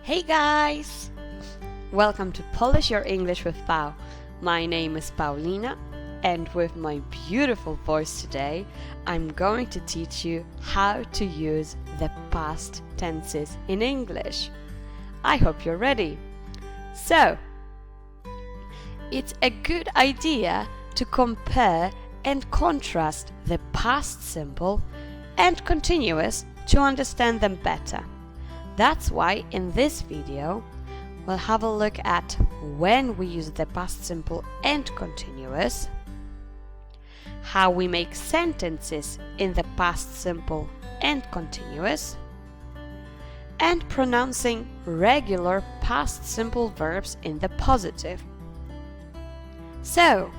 Hey guys! Welcome to Polish Your English with Pau. My name is Paulina, and with my beautiful voice today, I'm going to teach you how to use the past tenses in English. I hope you're ready. So, it's a good idea to compare and contrast the past simple and continuous to understand them better. That's why in this video we'll have a look at when we use the past simple and continuous, how we make sentences in the past simple and continuous, and pronouncing regular past simple verbs in the positive. So,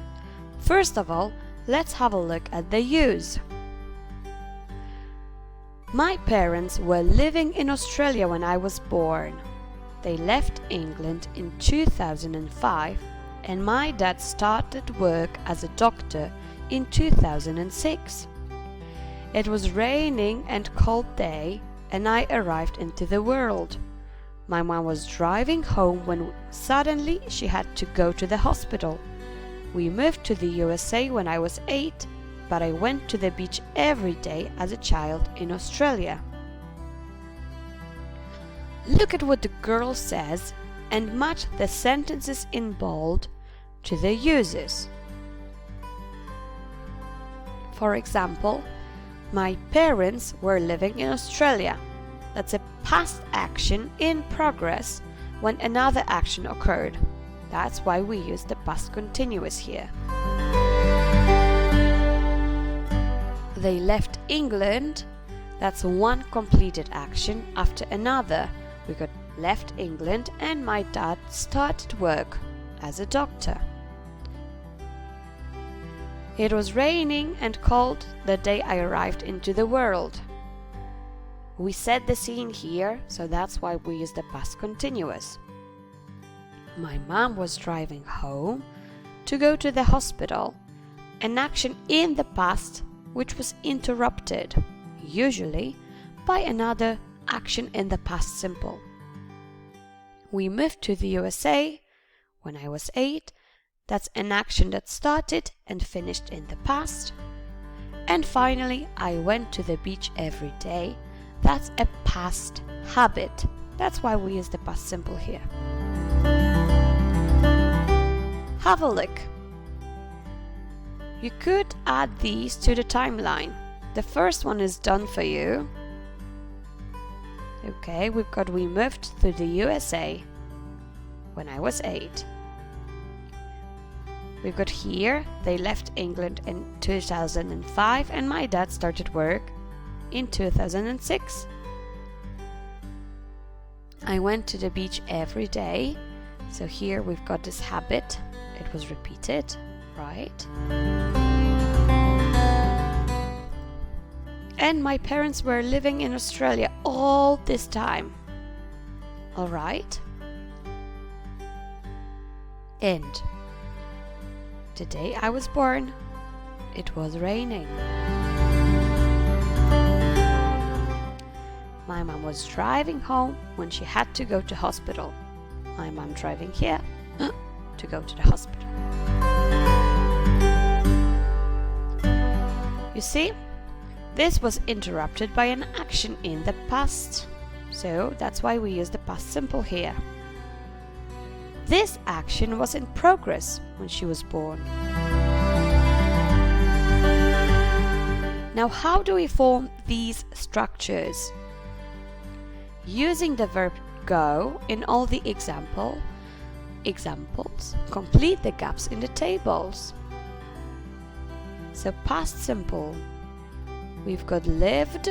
first of all, let's have a look at the use. My parents were living in Australia when I was born. They left England in 2005 and my dad started work as a doctor in 2006. It was raining and cold day and I arrived into the world. My mom was driving home when suddenly she had to go to the hospital. We moved to the USA when I was 8. But I went to the beach every day as a child in Australia. Look at what the girl says and match the sentences in bold to the uses. For example, my parents were living in Australia. That's a past action in progress when another action occurred. That's why we use the past continuous here. They left England. That's one completed action after another. We got left England and my dad started work as a doctor. It was raining and cold the day I arrived into the world. We set the scene here, so that's why we use the past continuous. My mom was driving home to go to the hospital. An action in the past which was interrupted, usually by another action in the past simple. We moved to the USA when I was 8. That's an action that started and finished in the past. And finally, I went to the beach every day. That's a past habit. That's why we use the past simple here. Have a look. You could add these to the timeline. The first one is done for you. Okay, we moved to the USA when I was 8. We've got here, they left England in 2005 and my dad started work in 2006. I went to the beach every day. So here we've got this habit. It was repeated, right? And my parents were living in Australia all this time. All right? And the day I was born, it was raining. My mom was driving home when she had to go to hospital. My mom driving here to go to the hospital. You see? This was interrupted by an action in the past, so that's why we use the past simple here. This action was in progress when she was born. Now, how do we form these structures? Using the verb go in all the examples, complete the gaps in the tables. So past simple. We've got lived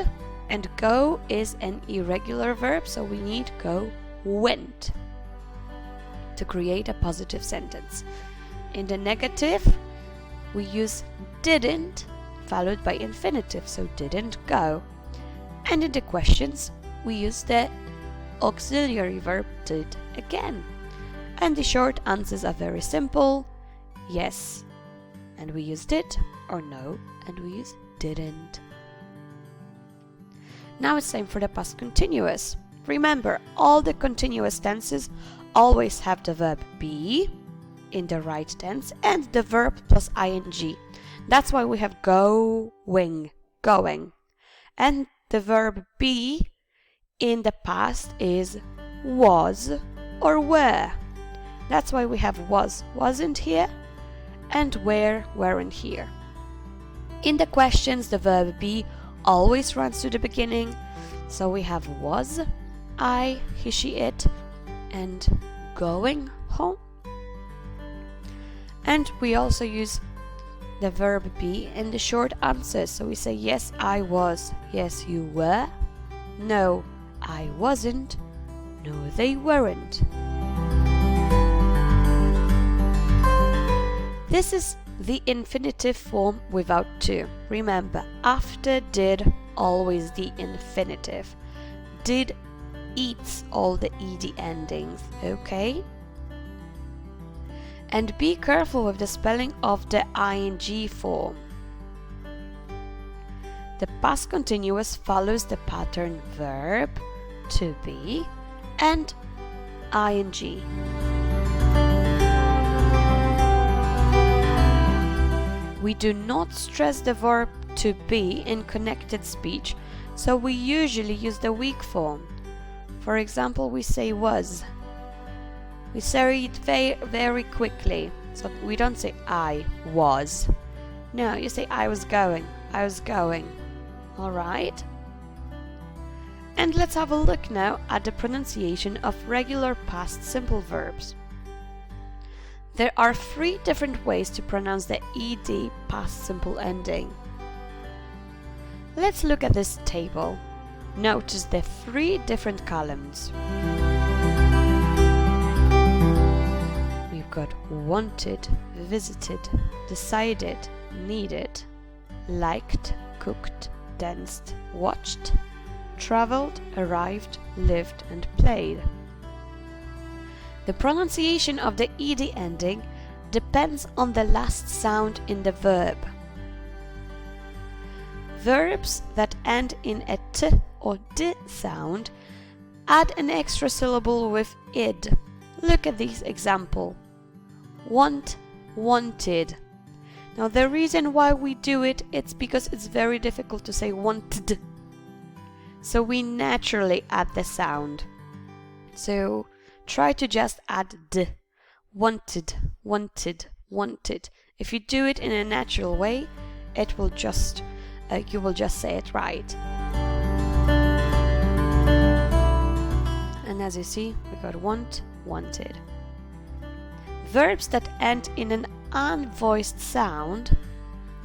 and go is an irregular verb, so we need go went to create a positive sentence. In the negative, we use didn't followed by infinitive, so didn't go. And in the questions, we use the auxiliary verb did again. And the short answers are very simple. Yes, and we use did, or no, and we use didn't. Now it's time for the past continuous. Remember, all the continuous tenses always have the verb be in the right tense and the verb plus ing. That's why we have going. And the verb be in the past is was or were. That's why we have was, wasn't here, and were, weren't here. In the questions, the verb be always runs to the beginning. So we have was, I, he, she, it, and going home. And we also use the verb be in the short answers. So we say, yes, I was. Yes, you were. No, I wasn't. No, they weren't. This is the infinitive form without to. Remember, after did, always the infinitive. Did eats all the ed endings, okay? And be careful with the spelling of the ing form. The past continuous follows the pattern verb, to be, and ing. We do not stress the verb to be in connected speech, so we usually use the weak form. For example, we say was. We say it very quickly, so we don't say I was. No, you say I was going. Alright? And let's have a look now at the pronunciation of regular past simple verbs. There are 3 different ways to pronounce the ed past simple ending. Let's look at this table. Notice the 3 different columns. We've got wanted, visited, decided, needed, liked, cooked, danced, watched, traveled, arrived, lived, and played. The pronunciation of the ed ending depends on the last sound in the verb. Verbs that end in a t or d sound add an extra syllable with id. Look at this example. Want, wanted. Now the reason why we do it, it's because it's very difficult to say wanted. So we naturally add the sound. So try to just add d. Wanted, wanted, wanted. If you do it in a natural way, it will just you will just say it right. And as you see, we got want, wanted. Verbs that end in an unvoiced sound,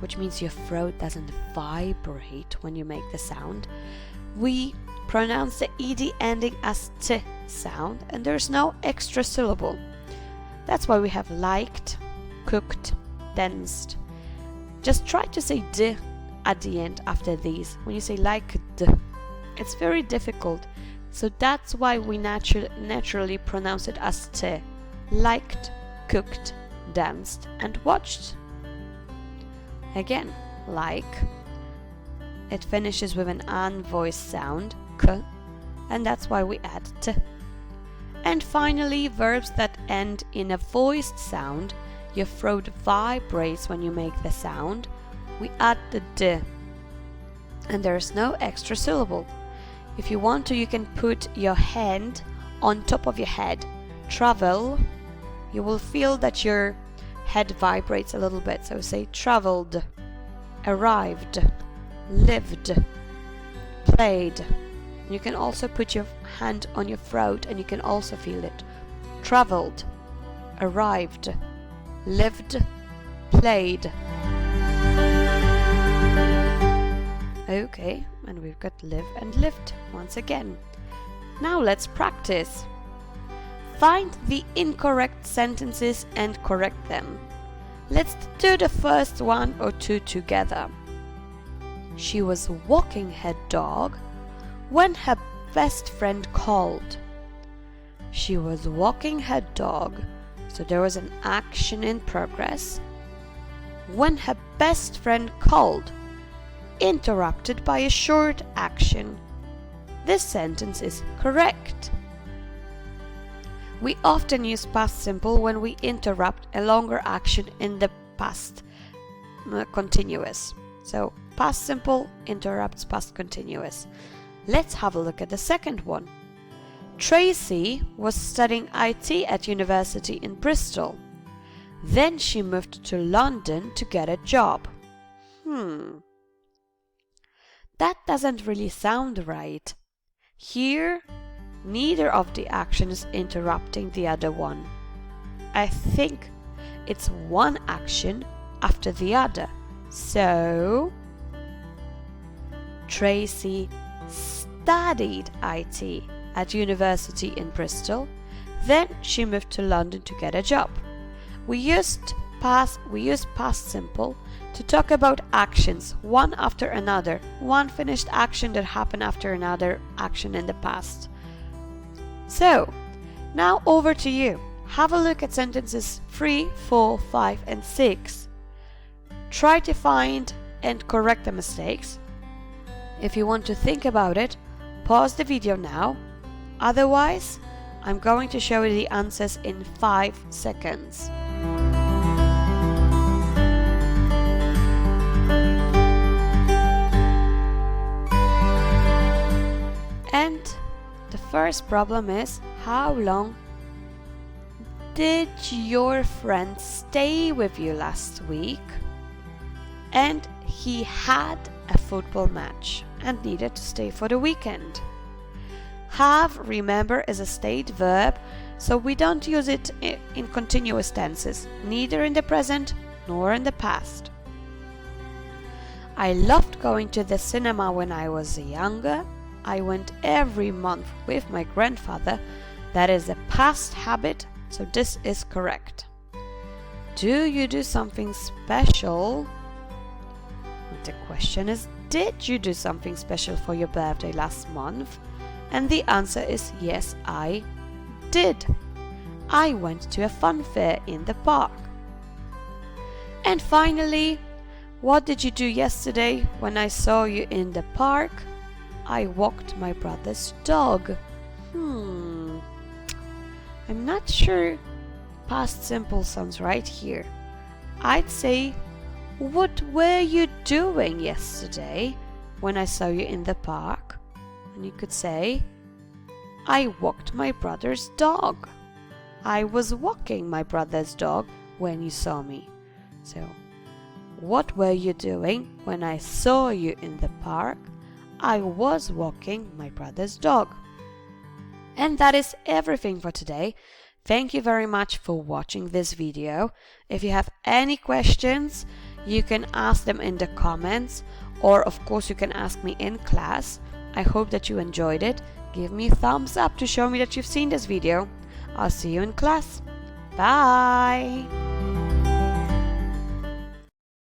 which means your throat doesn't vibrate when you make the sound, we pronounce the ed ending as t sound, and there's no extra syllable. That's why we have liked, cooked, danced. Just try to say d at the end after these. When you say liked, it's very difficult. So that's why we naturally pronounce it as t. Liked, cooked, danced, and watched. Again, like. It finishes with an unvoiced sound, k, and that's why we add t. And finally, verbs that end in a voiced sound, your throat vibrates when you make the sound, we add the d. And there's no extra syllable. If you want to, you can put your hand on top of your head. Travel, you will feel that your head vibrates a little bit. So say traveled, arrived, lived, played. You can also put your hand on your throat and you can also feel it. Traveled, arrived, lived, played. Okay, and we've got live and lived once again. Now let's practice. Find the incorrect sentences and correct them. Let's do the first 1 or 2 together. She was walking her dog when her best friend called. She was walking her dog, so there was an action in progress. When her best friend called, interrupted by a short action. this sentence is correct. We often use past simple when we interrupt a longer action in the past continuous. So past simple interrupts past continuous. Let's have a look at the second one. Tracy was studying IT at university in Bristol. Then she moved to London to get a job. That doesn't really sound right. Here, neither of the actions is interrupting the other one. I think it's one action after the other. So, Tracy studied IT at university in Bristol. Then she moved to London to get a job. We used past simple to talk about actions, one after another, one finished action that happened after another action in the past. So, now over to you. Have a look at sentences 3, 4, 5 and 6. Try to find and correct the mistakes. If you want to think about it, pause the video now. Otherwise, I'm going to show you the answers in 5 seconds. And the first problem is, how long did your friend stay with you last week? And he had a football match and needed to stay for the weekend. Have, remember, is a state verb, so we don't use it in continuous tenses, neither in the present nor in the past. I loved going to the cinema when I was younger. I went every month with my grandfather. That is a past habit, so this is correct. Do you do something special? The question is, did you do something special for your birthday last month? And the answer is yes, I did. I went to a fun fair in the park. And finally, what did you do yesterday when I saw you in the park? I walked my brother's dog. I'm not sure past simple sounds right here. I'd say, what were you doing yesterday when I saw you in the park? And you could say, I walked my brother's dog. I was walking my brother's dog when you saw me. So, what were you doing when I saw you in the park? I was walking my brother's dog. And that is everything for today. Thank you very much for watching this video. If you have any questions, you can ask them in the comments, or of course you can ask me in class. I hope that you enjoyed it. Give me a thumbs up to show me that you've seen this video. I'll see you in class. Bye!